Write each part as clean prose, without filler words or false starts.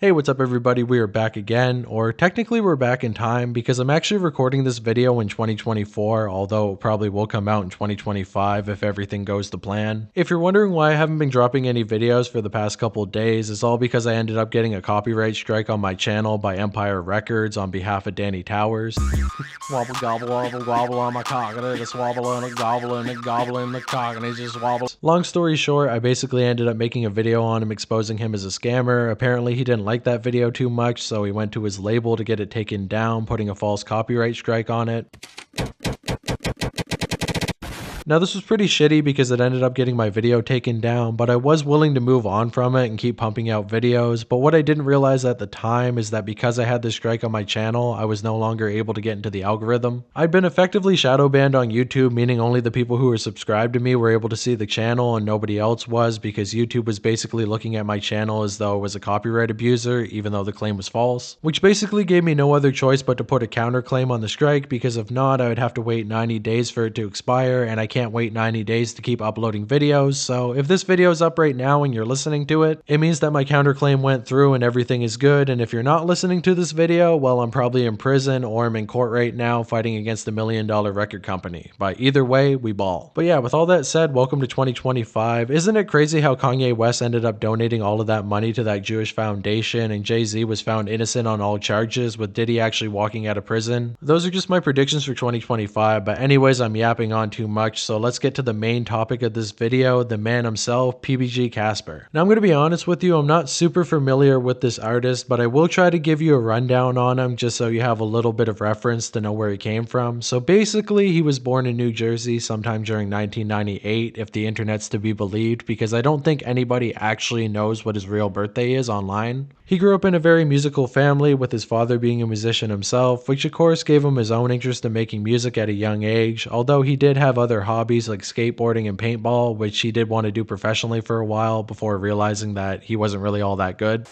Hey, what's up everybody? We are back again, or technically we're back in time because I'm actually recording this video in 2024, although it probably will come out in 2025 if everything goes to plan. If you're wondering why I haven't been dropping any videos for the past couple days, it's all because I ended up getting a copyright strike on my channel by Empire Records on behalf of Danny Towers. Wobble gobble wobble wobble on my cock and a swabble and a gobble and a gobble and the cock and he just wobbles. Long story short, I basically ended up making a video on him exposing him as a scammer. Apparently he didn't like that video too much, so he went to his label to get it taken down, putting a false copyright strike on it. Now this was pretty shitty because it ended up getting my video taken down, but I was willing to move on from it and keep pumping out videos. But what I didn't realize at the time is that because I had this strike on my channel, I was no longer able to get into the algorithm. I'd been effectively shadow banned on YouTube, meaning only the people who were subscribed to me were able to see the channel and nobody else was, because YouTube was basically looking at my channel as though it was a copyright abuser, even though the claim was false, which basically gave me no other choice but to put a counterclaim on the strike, because if not, I would have to wait 90 days for it to expire, and I can't wait 90 days to keep uploading videos. So if this video is up right now and you're listening to it, it means that my counterclaim went through and everything is good. And if you're not listening to this video, well, I'm probably in prison or I'm in court right now fighting against $1 million record company. But either way, we ball. But yeah, with all that said, welcome to 2025. Isn't it crazy how Kanye West ended up donating all of that money to that Jewish foundation and Jay-Z was found innocent on all charges, with Diddy actually walking out of prison? Those are just my predictions for 2025. But anyways, I'm yapping on too much, so let's get to the main topic of this video, the man himself, PBG Casper. Now I'm going to be honest with you, I'm not super familiar with this artist, but I will try to give you a rundown on him just so you have a little bit of reference to know where he came from. So basically, he was born in New Jersey sometime during 1998, if the internet's to be believed, because I don't think anybody actually knows what his real birthday is online. He grew up in a very musical family, with his father being a musician himself, which of course gave him his own interest in making music at a young age, although he did have other hobbies like skateboarding and paintball, which he did want to do professionally for a while before realizing that he wasn't really all that good.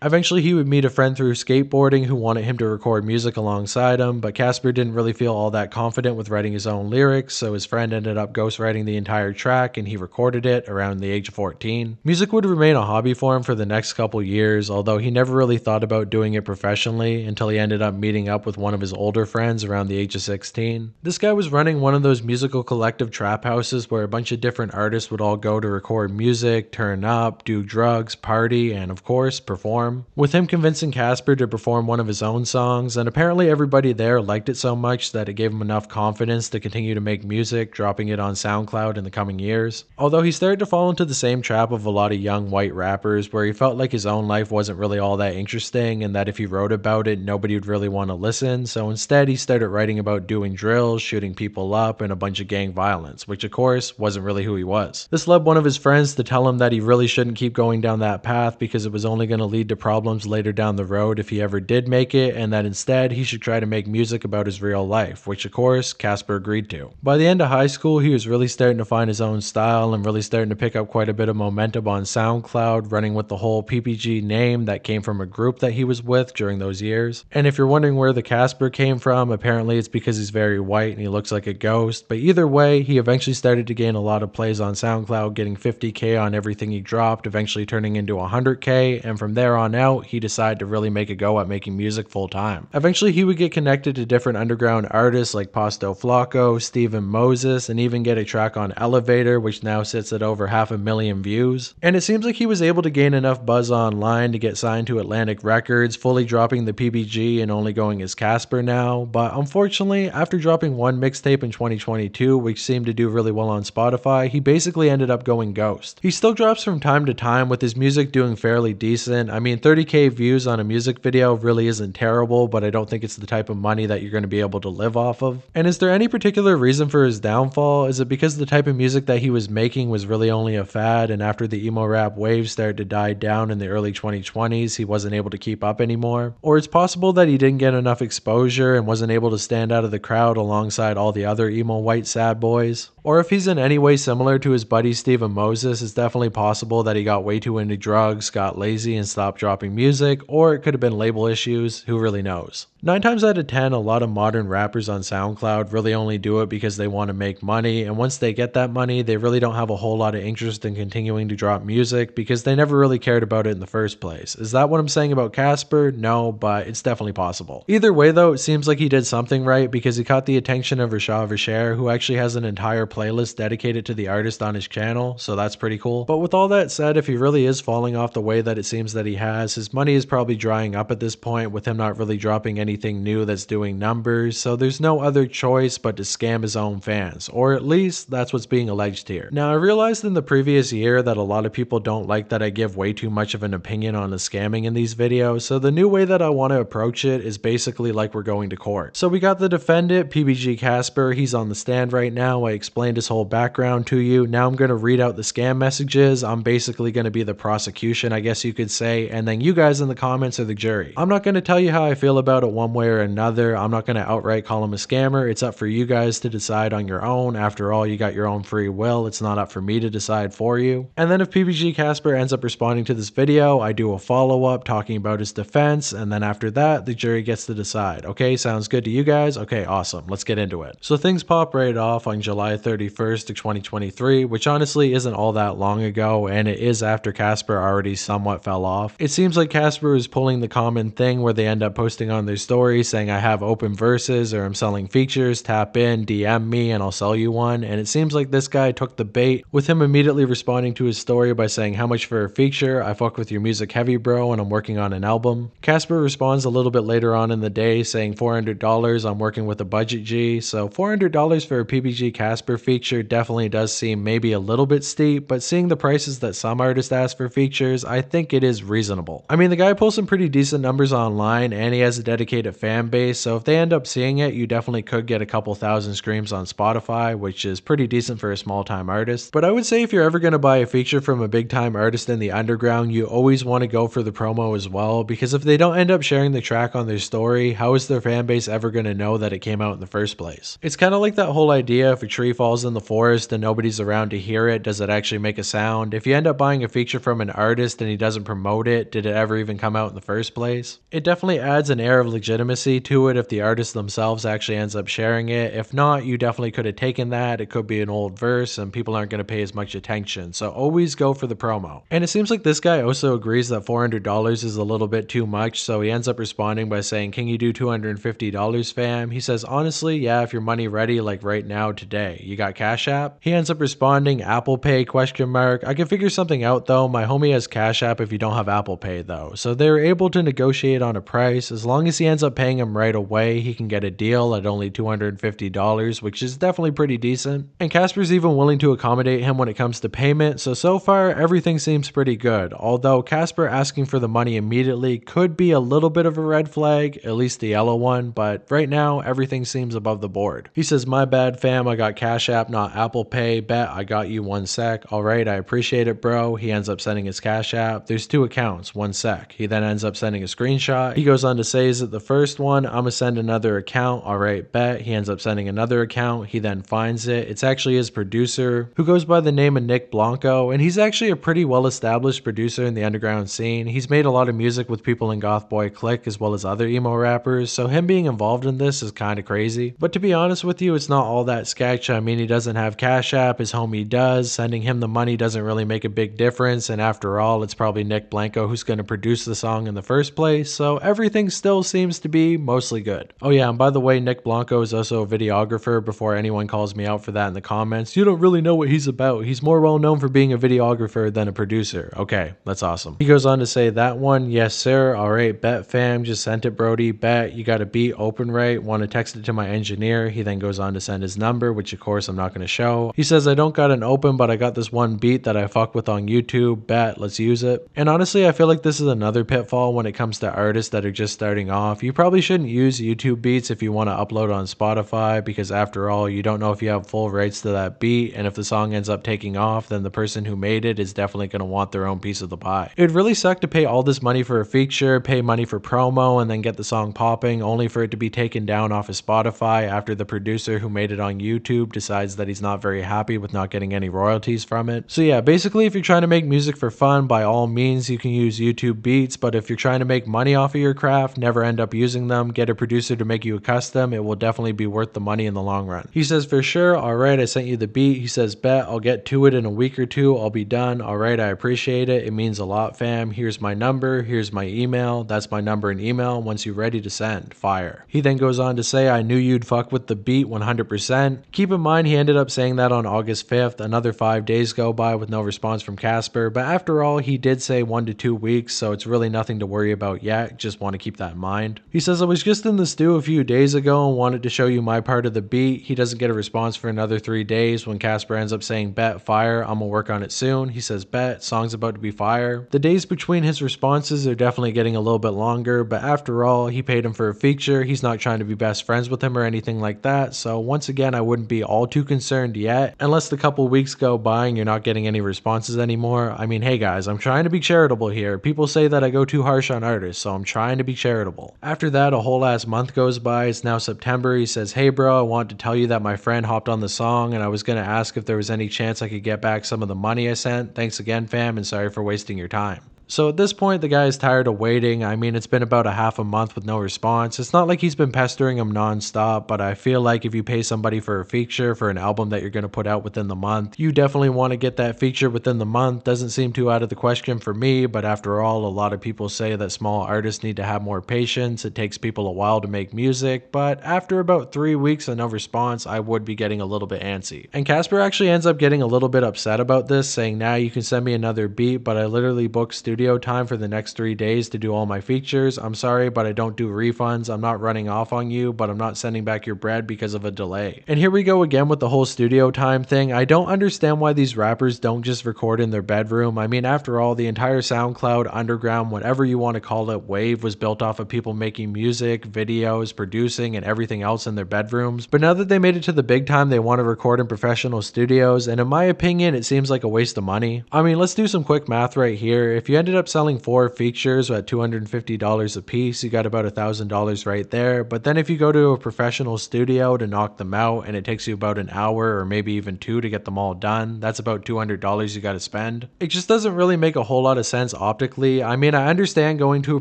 Eventually, he would meet a friend through skateboarding who wanted him to record music alongside him, but Casper didn't really feel all that confident with writing his own lyrics, so his friend ended up ghostwriting the entire track and he recorded it around the age of 14. Music would remain a hobby for him for the next couple years, although he never really thought about doing it professionally until he ended up meeting up with one of his older friends around the age of 16. This guy was running one of those musical collective trap houses where a bunch of different artists would all go to record music, turn up, do drugs, party, and of course, perform. With him convincing Casper to perform one of his own songs, and apparently everybody there liked it so much that it gave him enough confidence to continue to make music, dropping it on SoundCloud in the coming years. Although he started to fall into the same trap of a lot of young white rappers, where he felt like his own life wasn't really all that interesting, and that if he wrote about it, nobody would really want to listen, so instead he started writing about doing drills, shooting people up, and a bunch of gang violence, which of course wasn't really who he was. This led one of his friends to tell him that he really shouldn't keep going down that path because it was only going to lead to problems later down the road if he ever did make it, and that instead he should try to make music about his real life, which of course Casper agreed to. By the end of high school, he was really starting to find his own style and really starting to pick up quite a bit of momentum on SoundCloud, running with the whole PPG name that came from a group that he was with during those years. And if you're wondering where the Casper came from, apparently it's because he's very white and he looks like a ghost, but either way, he eventually started to gain a lot of plays on SoundCloud, getting 50k on everything he dropped, eventually turning into 100k, and from there on out, he decided to really make a go at making music full time. Eventually, he would get connected to different underground artists like Pasto Flacco, Steven Moses, and even get a track on Elevator, which now sits at over 500,000 views. And it seems like he was able to gain enough buzz online to get signed to Atlantic Records, fully dropping the PBG and only going as Casper now. But unfortunately, after dropping one mixtape in 2022, which seemed to do really well on Spotify, he basically ended up going ghost. He still drops from time to time, with his music doing fairly decent. I mean, 30k views on a music video really isn't terrible, but I don't think it's the type of money that you're going to be able to live off of. And is there any particular reason for his downfall? Is it because the type of music that he was making was really only a fad, and after the emo rap wave started to die down in the early 2020s, he wasn't able to keep up anymore? Or it's possible that he didn't get enough exposure and wasn't able to stand out of the crowd alongside all the other emo white sad boys? Or if he's in any way similar to his buddy Steven Moses, it's definitely possible that he got way too into drugs, got lazy, and stopped dropping dropping music, or it could have been label issues, who really knows. 9 times out of 10, a lot of modern rappers on SoundCloud really only do it because they want to make money, and once they get that money, they really don't have a whole lot of interest in continuing to drop music because they never really cared about it in the first place. Is that what I'm saying about Casper? No, but it's definitely possible. Either way though, it seems like he did something right because he caught the attention of Rashad Vischer, who actually has an entire playlist dedicated to the artist on his channel, so that's pretty cool. But with all that said, if he really is falling off the way that it seems that he has, his money is probably drying up at this point with him not really dropping anything new that's doing numbers, so there's no other choice but to scam his own fans, or at least that's what's being alleged here. Now, I realized in the previous year that a lot of people don't like that I give way too much of an opinion on the scamming in these videos, so the new way that I want to approach it is basically like we're going to court. So we got the defendant, PBG Casper. He's on the stand right now. I explained his whole background to you. Now I'm going to read out the scam messages. I'm basically going to be the prosecution, I guess you could say, and then you guys in the comments are the jury. I'm not going to tell you how I feel about it one way or another. I'm not going to outright call him a scammer. It's up for you guys to decide on your own. After all, you got your own free will. It's not up for me to decide for you. And then if PPG Casper ends up responding to this video, I do a follow-up talking about his defense, and then after that, the jury gets to decide. Okay, sounds good to you guys? Okay, awesome. Let's get into it. So things pop right off on July 31st of 2023, which honestly isn't all that long ago, and it is after Casper already somewhat fell off. It seems like Casper is pulling the common thing where they end up posting on their story saying I have open verses or I'm selling features, tap in, DM me, and I'll sell you one. And it seems like this guy took the bait with him immediately responding to his story by saying how much for a feature, I fuck with your music heavy bro and I'm working on an album. Casper responds a little bit later on in the day saying $400, I'm working with a budget G. So $400 for a PPG Casper feature definitely does seem maybe a little bit steep, but seeing the prices that some artists ask for features, I think it is reasonable. I mean, the guy pulls some pretty decent numbers online and he has a dedicated fan base, so if they end up seeing it, you definitely could get a couple thousand streams on Spotify, which is pretty decent for a small time artist. But I would say if you're ever going to buy a feature from a big time artist in the underground, you always want to go for the promo as well, because if they don't end up sharing the track on their story, how is their fan base ever going to know that it came out in the first place? It's kind of like that whole idea, if a tree falls in the forest and nobody's around to hear it, does it actually make a sound? If you end up buying a feature from an artist and he doesn't promote it, did it ever even come out in the first place? It definitely adds an air of legitimacy to it if the artist themselves actually ends up sharing it. If not, you definitely could have taken that. It could be an old verse and people aren't going to pay as much attention, so always go for the promo. And it seems like this guy also agrees that $400 is a little bit too much, so he ends up responding by saying, can you do $250 fam? He says, honestly, yeah, if your money ready like right now today. You got Cash App? He ends up responding, Apple Pay question mark. I can figure something out though. My homie has Cash App if you don't have Apple Pay though. So they were able to negotiate on a price. As long as he ends up paying him right away, he can get a deal at only $250, which is definitely pretty decent. And Casper's even willing to accommodate him when it comes to payment, so far everything seems pretty good. Although Casper asking for the money immediately could be a little bit of a red flag, at least the yellow one, but right now everything seems above the board. He says, my bad fam, I got Cash App, not Apple Pay, bet I got you 1 sec. Alright, I appreciate it bro. He ends up sending his Cash App. There's 2 accounts, 1 sec. He then ends up sending a screenshot. He goes on to say, is it the first one? I'm gonna send another account. Alright, bet. He ends up sending another account. He then finds it. It's actually his producer, who goes by the name of Nick Blanco, and he's actually a pretty well established producer in the underground scene. He's made a lot of music with people in Goth Boy Click as well as other emo rappers, so him being involved in this is kind of crazy. But to be honest with you, it's not all that sketch. I mean, he doesn't have Cash App, his homie does. Sending him the money doesn't really make a big difference, and after all, it's probably Nick Blanco who's going to produce the song in the first place, so everything still seems to be mostly good. Oh yeah, and by the way, Nick Blanco is also a videographer, before anyone calls me out for that in the comments. You don't really know what he's about. He's more well known for being a videographer than a producer. Okay, that's awesome. He goes on to say, that one, yes sir, alright, bet fam, just sent it Brody, bet, you got a beat open right, want to text it to my engineer. He then goes on to send his number, which of course I'm not going to show. He says, I don't got an open, but I got this one beat that I fuck with on YouTube, bet, let's use it. And honestly, I feel like this is another pitfall when it comes to artists that are just starting off. You probably shouldn't use YouTube beats if you want to upload on Spotify, because after all, you don't know if you have full rights to that beat, and if the song ends up taking off, then the person who made it is definitely going to want their own piece of the pie. It'd really suck to pay all this money for a feature, pay money for promo, and then get the song popping, only for it to be taken down off of Spotify after the producer who made it on YouTube decides that he's not very happy with not getting any royalties from it. So yeah, basically if you're trying to make music for fun, by all means you can use use YouTube beats, but if you're trying to make money off of your craft, never end up using them, get a producer to make you a custom, it will definitely be worth the money in the long run. He says, for sure, alright, I sent you the beat. He says, bet, I'll get to it in a week or two, I'll be done. Alright, I appreciate it. It means a lot, fam. Here's my number, here's my email. That's my number and email. Once you're ready to send, fire. He then goes on to say, I knew you'd fuck with the beat 100%. Keep in mind, he ended up saying that on August 5th. Another 5 days go by with no response from Casper, but after all, he did say 1 to 2 weeks, so it's really nothing to worry about yet. Just want to keep that in mind. He says, I was just in the stew a few days ago and wanted to show you my part of the beat. He doesn't get a response for another 3 days when Casper ends up saying, bet, fire, I'm gonna work on it soon. He says, bet, song's about to be fire. The days between his responses are definitely getting a little bit longer, but after all, he paid him for a feature. He's not trying to be best friends with him or anything like that, so once again, I wouldn't be all too concerned yet, unless the couple weeks go by and you're not getting any responses anymore. I mean, hey guys, I'm trying to be charitable here. People say that I go too harsh on artists, so I'm trying to be charitable. After that, a whole ass month goes by. It's now September. He says, hey bro, I wanted to tell you that my friend hopped on the song and I was gonna ask if there was any chance I could get back some of the money I sent. Thanks again, fam, and sorry for wasting your time. So at this point, the guy is tired of waiting. I mean, it's been about a half a month with no response. It's not like he's been pestering him non-stop, but I feel like if you pay somebody for a feature for an album that you're going to put out within the month, you definitely want to get that feature within the month. Doesn't seem too out of the question for me, but after all, a lot of people say that small artists need to have more patience. It takes people a while to make music, but after about 3 weeks and no response, I would be getting a little bit antsy. And Casper actually ends up getting a little bit upset about this, saying, nah, you can send me another beat, but I literally booked studio time for the next 3 days to do all my features. I'm sorry, but I don't do refunds. I'm not running off on you, but I'm not sending back your bread because of a delay. And here we go again with the whole studio time thing. I don't understand why these rappers don't just record in their bedroom. I mean, after all, the entire SoundCloud, underground, whatever you want to call it, wave was built off of people making music, videos, producing, and everything else in their bedrooms. But now that they made it to the big time, they want to record in professional studios, and in my opinion, it seems like a waste of money. I mean, let's do some quick math right here. If you ended up selling 4 features at $250 a piece, you got about $1,000 right there. But then if you go to a professional studio to knock them out and it takes you about an hour or maybe even 2 to get them all done, that's about $200 you got to spend. It just doesn't really make a whole lot of sense optically. I mean, I understand going to a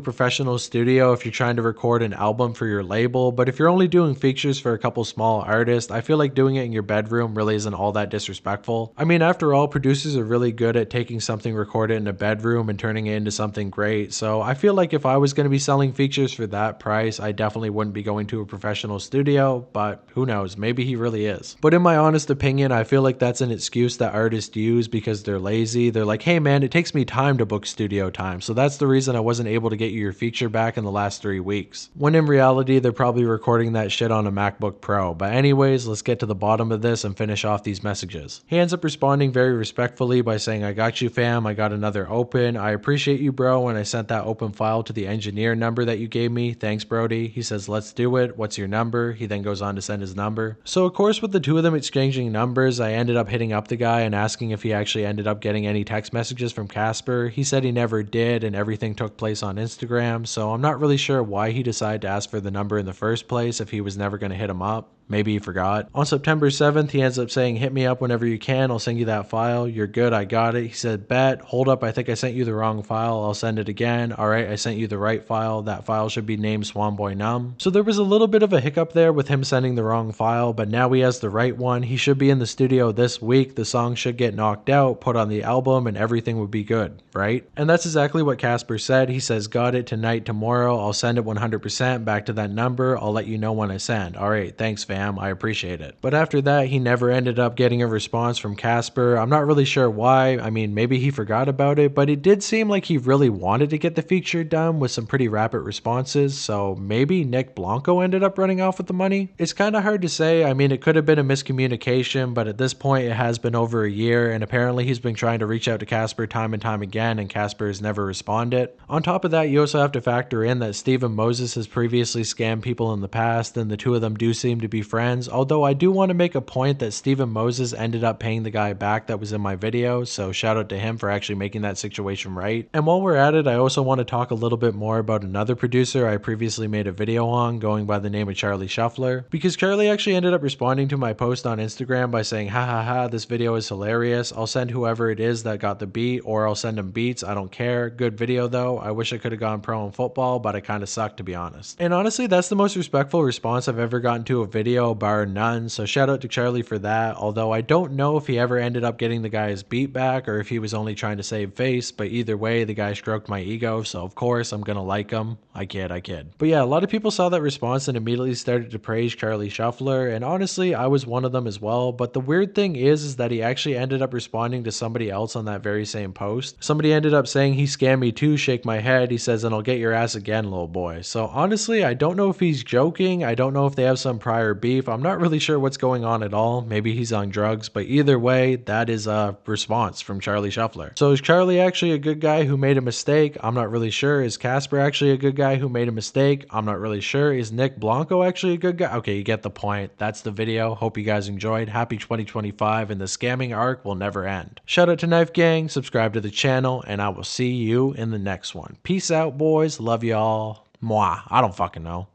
professional studio if you're trying to record an album for your label, but if you're only doing features for a couple small artists, I feel like doing it in your bedroom really isn't all that disrespectful. I mean, after all, producers are really good at taking something recorded in a bedroom and turning it into something great. So I feel like if I was going to be selling features for that price, I definitely wouldn't be going to a professional studio, but who knows, maybe he really is. But in my honest opinion, I feel like that's an excuse that artists use because they're lazy. They're like, hey man, it takes me time to book studio time, so that's the reason I wasn't able to get you your feature back in the last 3 weeks. When in reality, they're probably recording that shit on a MacBook Pro. But anyways, let's get to the bottom of this and finish off these messages. He ends up responding very respectfully by saying, I got you fam, I got another open. I appreciate you bro, and I sent that open file to the engineer number that you gave me. Thanks Brody. He says, let's do it. What's your number? He then goes on to send his number. So of course with the two of them exchanging numbers, I ended up hitting up the guy and asking if he actually ended up getting any text messages from Casper. He said he never did and everything took place on Instagram, so I'm not really sure why he decided to ask for the number in the first place if he was never going to hit him up. Maybe he forgot. On September 7th, he ends up saying, hit me up whenever you can. I'll send you that file. You're good. I got it. He said, bet. Hold up. I think I sent you the wrong file. I'll send it again. All right. I sent you the right file. That file should be named Swanboy Numb. So there was a little bit of a hiccup there with him sending the wrong file, but now he has the right one. He should be in the studio this week. The song should get knocked out, put on the album, and everything would be good, right? And that's exactly what Casper said. He says, got it tonight, tomorrow. I'll send it 100% back to that number. I'll let you know when I send. All right. Thanks, fam. I appreciate it. But after that, he never ended up getting a response from Casper. I'm not really sure why. I mean, maybe he forgot about it, but it did seem like he really wanted to get the feature done with some pretty rapid responses. So maybe Nick Blanco ended up running off with the money. It's kind of hard to say. I mean, it could have been a miscommunication, but at this point, it has been over a year, and apparently he's been trying to reach out to Casper time and time again, and Casper has never responded. On top of that, you also have to factor in that Steven Moses has previously scammed people in the past, and the two of them do seem to be friends, although I do want to make a point that Steven Moses ended up paying the guy back that was in my video, so shout out to him for actually making that situation right. And while we're at it, I also want to talk a little bit more about another producer I previously made a video on, going by the name of Charlie Shuffler, because Charlie actually ended up responding to my post on Instagram by saying, ha ha ha, this video is hilarious, I'll send whoever it is that got the beat, or I'll send him beats, I don't care, good video though, I wish I could have gone pro in football, but I kinda suck to be honest. And honestly, that's the most respectful response I've ever gotten to a video, bar none, so shout out to Charlie for that, although I don't know if he ever ended up getting the guy's beat back, or if he was only trying to save face, but either way, the guy stroked my ego, so of course I'm gonna like him. I kid. But yeah, a lot of people saw that response and immediately started to praise Charlie Shuffler, and honestly, I was one of them as well, but the weird thing is that he actually ended up responding to somebody else on that very same post. Somebody ended up saying, he scammed me too, shake my head, he says, and I'll get your ass again, little boy. So honestly, I don't know if he's joking, I don't know if they have some prior beef, I'm not really sure what's going on at all, maybe he's on drugs, but either way, that is a response from Charlie Shuffler. So is Charlie actually a good guy who made a mistake? I'm not really sure. Is Casper actually a good guy who made a mistake? I'm not really sure. Is Nick Blanco actually a good guy? Okay, you get the point. That's the video. Hope you guys enjoyed. Happy 2025, and the scamming arc will never end. Shout out to Knife Gang, subscribe to the channel, and I will see you in the next one. Peace out, boys. Love y'all. Mwah. I don't fucking know.